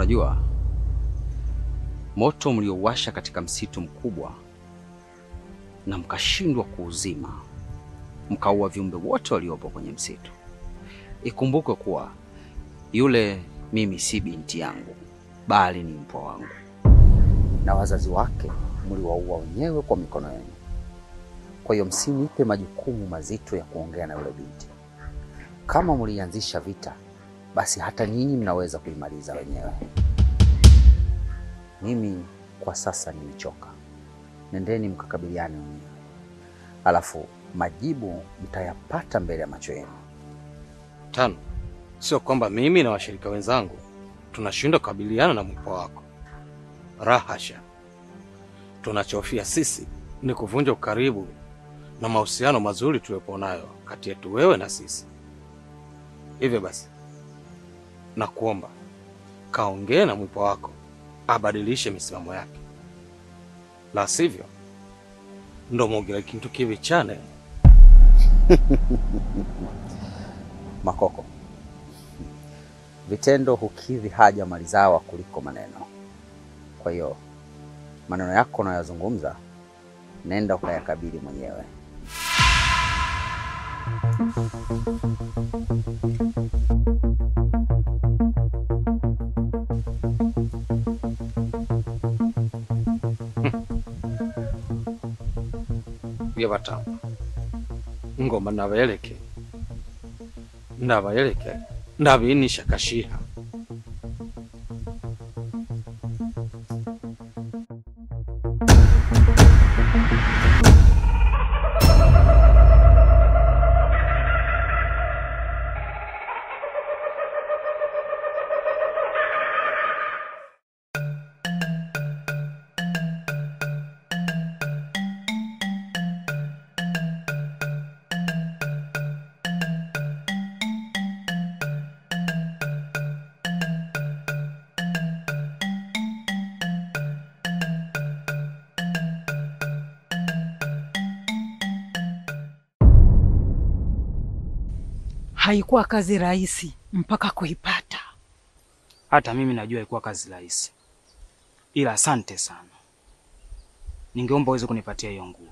Unajua, moto mliowasha katika msitu mkubwa na mkashindwa kuuzima, mkaua viumbe wote waliopo kwenye msitu. Ikumbukwe kuwa yule mimi si binti yangu, bali ni mpwa wangu, na wazazi wake mliwaua wenyewe kwa mikono yenu. Kwa hiyo msinipe majukumu mazito ya kuongea na yule binti. Kama mlianzisha vita, basi hata nyinyi mnaweza kuimaliza wenyewe. Mimi kwa sasa nimechoka. Nendeni mkakabiliane wenyewe. Alafu majibu mtayapata mbele ya macho yenu. Tano, sio kwamba mimi na washirika wenzangu tunashindwa kukabiliana na mpwa wako. Rahasha. Tunachofia sisi ni kuvunja ukaribu na mahusiano mazuri tuliyopo nayo kati yetu wewe na sisi. Hivyo basi, nakuomba kaongee na mpwa wako abadilishe misimamo yake. La sivyo ndo mogera kintu kibi chane. Makoko, vitendo hukidhi haja malizawa kuliko maneno. Kwa hiyo maneno yako unayozungumza, nenda ukayakabili mwenyewe. Yebatamba ngoma nabayeleke ndabinisha kashiha. Haikuwa kazi rahisi mpaka kuipata. Hata mimi najua haikuwa kazi rahisi. Ila asante sana. Ningeomba uweze kunipatia hiyo nguo.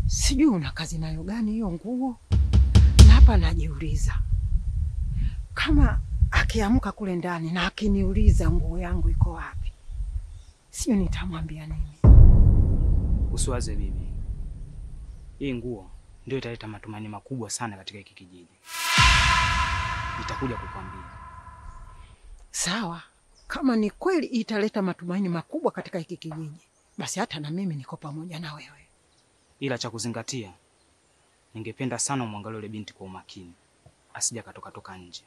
Sijui una kazi nayo gani hiyo nguo. Na hapa najiuliza, kama akiamka kule ndani na akiniuliza nguo yangu iko wapi, sio nitamwambia nini? Usiwaze bibi. Hii nguo ndio italeta matumaini makubwa sana katika hiki kijiji. Nitakuja kukwambia. Sawa, kama ni kweli italeta matumaini makubwa katika hiki kijiji, basi hata na mimi niko pamoja na wewe. Ila cha kuzingatia, ningependa sana umwangalie yule binti kwa umakini, asija katoka nje.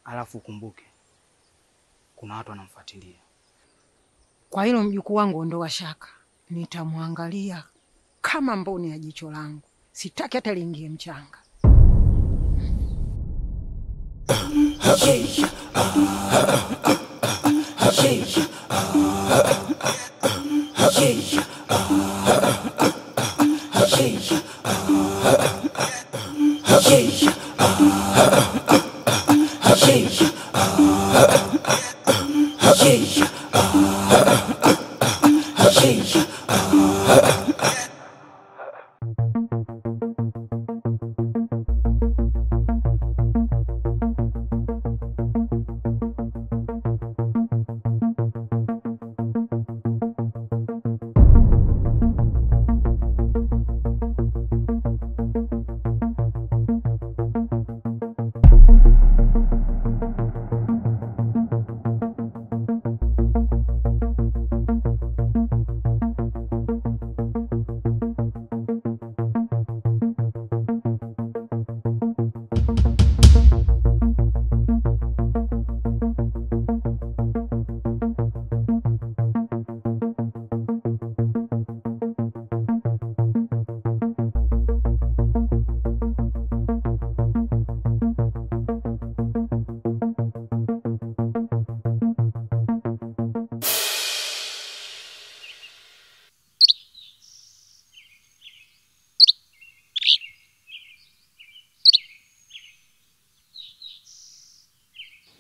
Alafu ukumbuke kuna watu wanamfuatilia. Kwa hilo mjukuu wangu ondoa shaka, nitamwangalia kama mboni ya jicho langu. Sitaki hata liingie mchanga.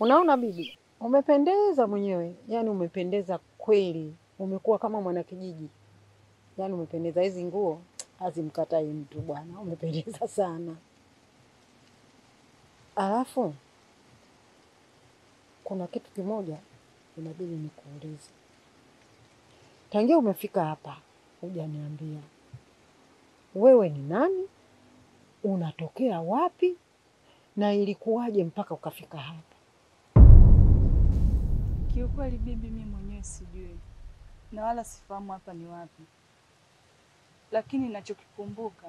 Unaona bibi, umependeza mwenyewe, yaani umependeza kweli, umekuwa kama mwanakijiji, yaani umependeza. Hizi nguo hazimkatai mtu bwana, umependeza sana. Alafu kuna kitu kimoja inabidi nikuulize. Tangia umefika hapa hujaniambia wewe ni nani, unatokea wapi, na ilikuwaje mpaka ukafika hapa? Kiukweli bibi, mimi mwenyewe sijui na wala sifahamu hapa ni wapi, lakini ninachokikumbuka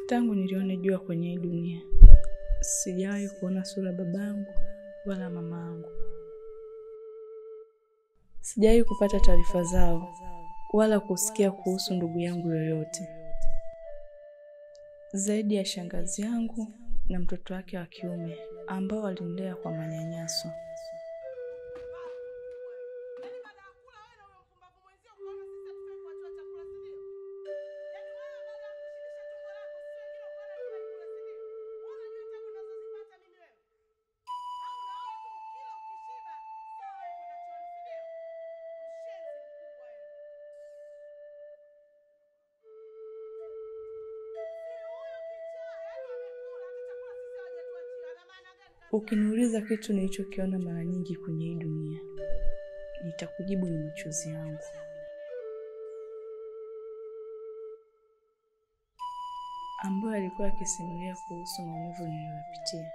tangu nilione jua kwenye hii dunia sijawahi kuona sura babangu wala mamangu. Sijawahi kupata taarifa zao wala kusikia kuhusu ndugu yangu yoyote, zaidi ya shangazi yangu na mtoto wake wa kiume ambao walinilea kwa manyanyaso. Ukiniuliza kitu nilichokiona mara nyingi kwenye hii dunia, nitakujibu ni machozi yangu. Ambayo alikuwa akisimulia kuhusu maumivu niliyopitia.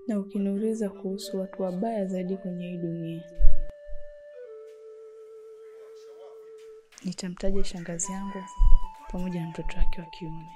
Na ukiniuliza kuhusu watu wabaya zaidi kwenye hii dunia, nitamtaja shangazi yangu pamoja na mtoto wake wa kiume.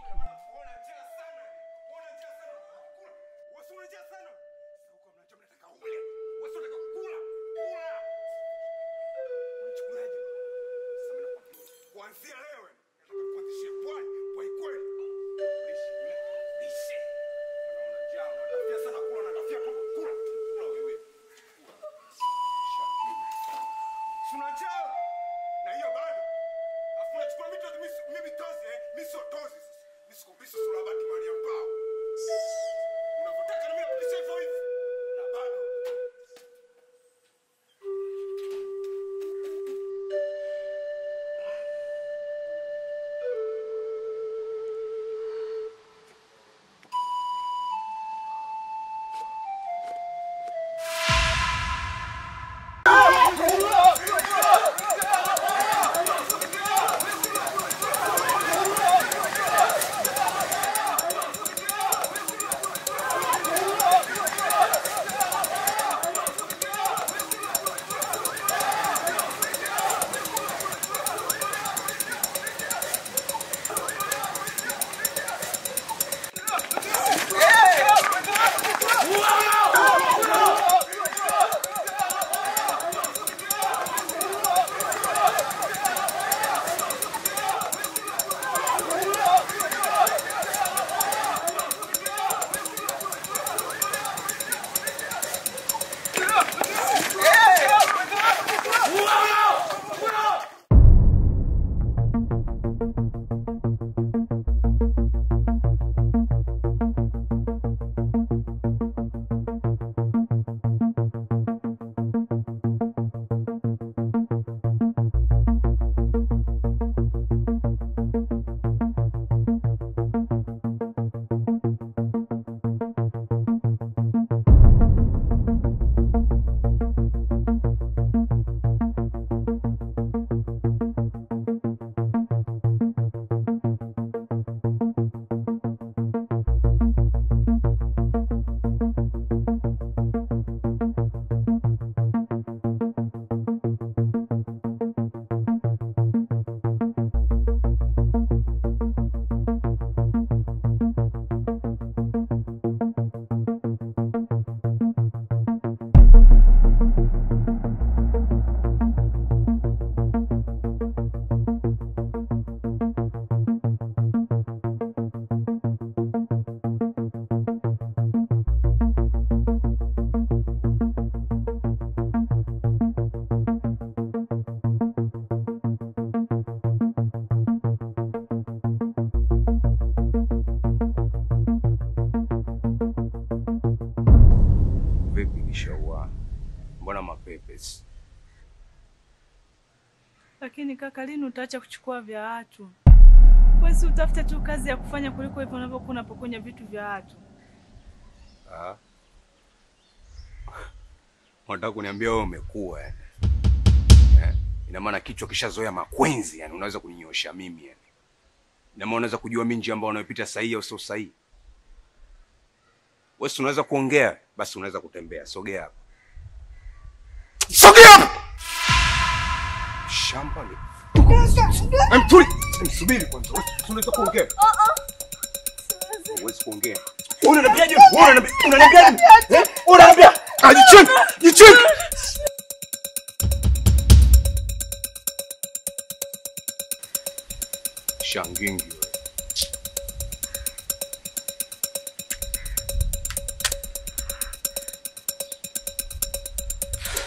na mapepes. Lakini kaka, lini utaacha kuchukua vya watu? Wewe si utafute tu kazi ya kufanya kuliko hivyo unavyokuwa unapokonya vitu vya watu. Unataka kuniambia wewe umekuwa yani? Ina maana kichwa kishazoea makwenzi yani, unaweza kuninyosha mimi yani. Ina maana unaweza kujua mimi njia ambayo unayopita sahihi au sio sahihi. Wewe unaweza kuongea, basi unaweza kutembea. Sogea hapa. Sogea hapa. Shamba ni. Mtuli, msubiri kwanza. Unaweza kuongea? Huwezi kuongea. Unaniambiaje? Unaniambiaje? Unaniambia? Jicheki. Shangingi wewe.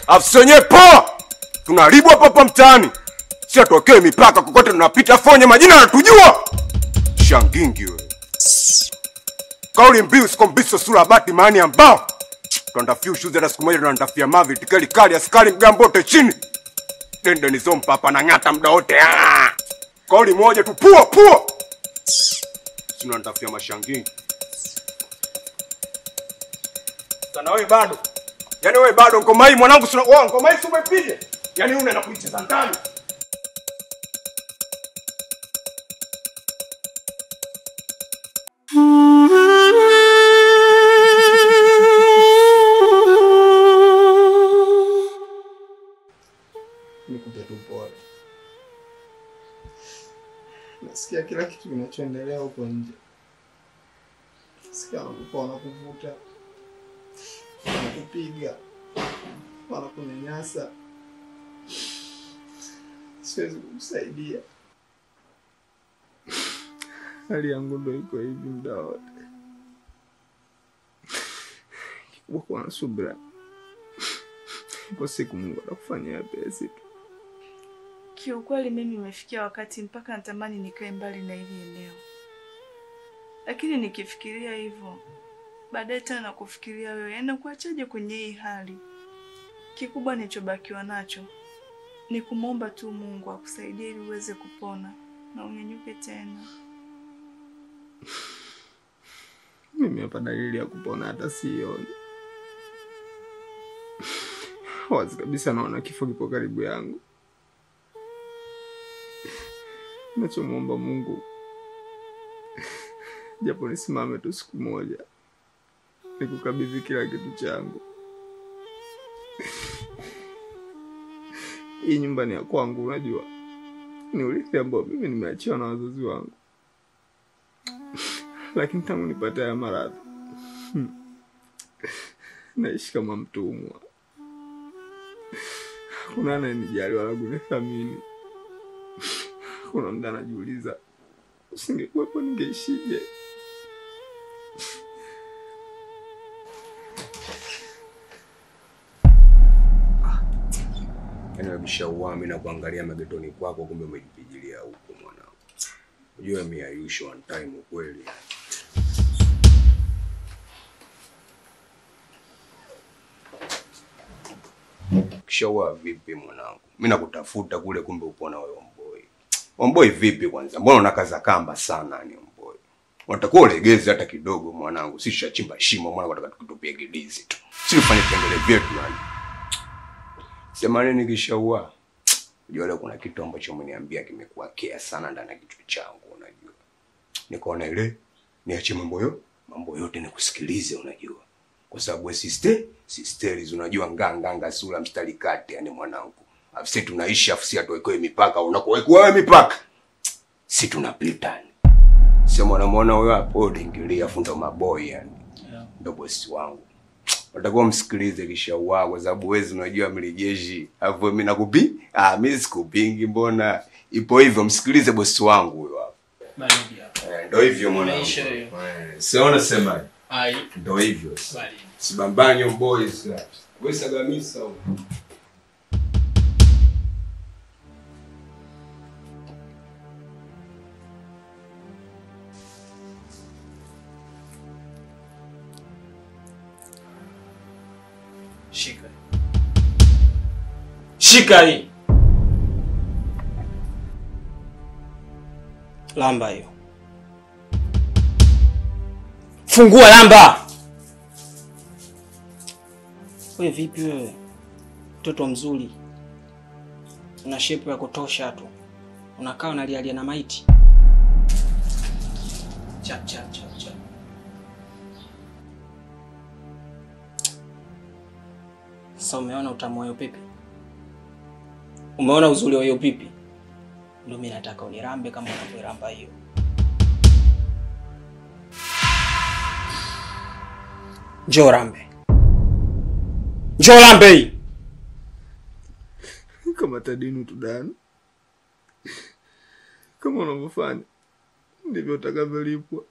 Afsenye poa. Tunaharibu hapa mtaani. Si atokee mipaka kokote tunapita fonye majina yanatujua. Shangingi wewe. Kauli mbiu sikombiso sura bati maani ambao. Tuandafia ushuzi na siku moja tuandafia mavi tikeli kali askari mgambote chini. Dende nizompa hapa na ngata muda wote. Kauli moja tu pua. Sina nitafia mashangingi. Sana wewe bado. Yaani wewe bado ngoma hii mwanangu sina ngoma hii umepiga. Yaani unaenda kuicheza ndani. Nikupe tu pole. Nasikia kila kitu kinachoendelea huko nje. Nasikia wanakuvuta, wanakupiga, wanakunyanyasa. Siwezi kukusaidia. Hali yangu ndio iko hivi muda wote. Kikubwa kuwa na subira. Kwa siku Mungu atakufanyia pesi tu. Kiukweli mimi nimefikia wakati mpaka natamani nikae mbali na hili eneo. Lakini nikifikiria hivyo, baadaye tena nakufikiria wewe, yaani kuachaje kwenye hii hali? Kikubwa nilichobakiwa nacho ni kumuomba tu Mungu akusaidie ili uweze kupona na unyanyuke tena. Mimi hapa dalili ya kupona hata sioni. Wazi kabisa naona kifo kipo karibu yangu. Nachomuomba Mungu, japo nisimame tu siku moja, nikukabidhi kila kitu changu. Hii nyumba ni ya kwangu, unajua. Ni urithi ambao mimi nimeachiwa na wazazi wangu. Lakini tangu nipate haya maradhi, naishi kama mtumwa. Hakuna anayenijali wala kunithamini. Kuna muda najiuliza, usingekuwepo ningeishije? Yaani wabishaua mimi na kuangalia magetoni kwako kumbe umejipigilia huko mwanangu. Unajua mimi ayusho one time kweli. Kishaua vipi mwanangu? Mimi nakutafuta kule kumbe upo na wewe Omboi. Omboi vipi kwanza? Mbona unakaza kamba sana ni Omboi? Unatakiwa ulegeze hata kidogo mwanangu. Sisi shachimba shimo mwanangu, nataka tukutupie gidizi tu. Si ufanye kengele vyetu yani. Sema nini Kishaua? Unajua leo kuna kitu ambacho umeniambia kimekuwa kea sana ndani ya kichwa changu unajua. Nikaona ile niache mambo yote nikusikilize unajua. Kwa sababu we sisters unajua nganga sura mstari kati yani mwanangu. Afisi tunaishi afisi atoekoe mipaka unakoweka wewe mipaka. Si tunapita. Sema unamuona wewe hapo dingilia fundo maboy yani. Ndio bosi wangu. Unatakiwa msikilize Kishaua kwa sababu wewe unajua mlijeshi. Alafu mimi nakupi? Mimi sikupingi mbona. Ipo hivyo msikilize bosi wangu huyo hapo. Baridi hapo. Ndio hivyo mwanangu. Siona sema. Ndio hivyo. Baridi. Sibambanyo boys. Wewe sagamisa huko. Shika. Shika hii. Lamba hiyo. Fungua lamba. Wewe vipi wewe? Mtoto mzuri. Una shape ya kutosha tu. Unakaa unalialia na maiti. Chap chap chap chap. Sasa umeona utamu wa hiyo pipi? Umeona uzuri wa hiyo pipi? Ndio mimi nataka unirambe kama unavyoramba hiyo. Njoo rambe. Njoo rambe hii. Kama tadinu tudani. Kama unavyofanya ndivyo utakavyolipwa.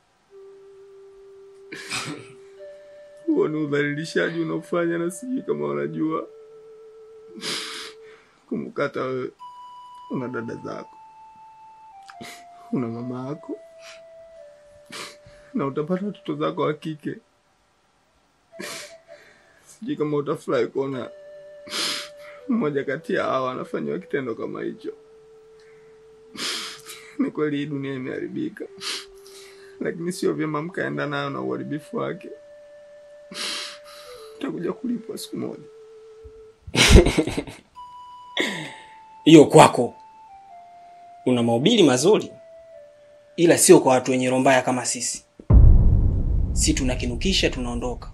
Huo ni udhalilishaji unaofanya na sijui kama unajua. Kumkata wewe una dada zako, una mama yako, na utapata watoto zako wa kike. Sijui kama utafurahi kuona mmoja kati ya hao anafanywa kitendo kama hicho. Ni kweli hii dunia imeharibika, lakini sio vyema mkaenda nayo na uharibifu wake. Utakuja kulipwa siku moja. Hiyo kwako. Una mahubiri mazuri, ila sio kwa watu wenye roho mbaya kama sisi. Sisi tunakinukisha tunaondoka.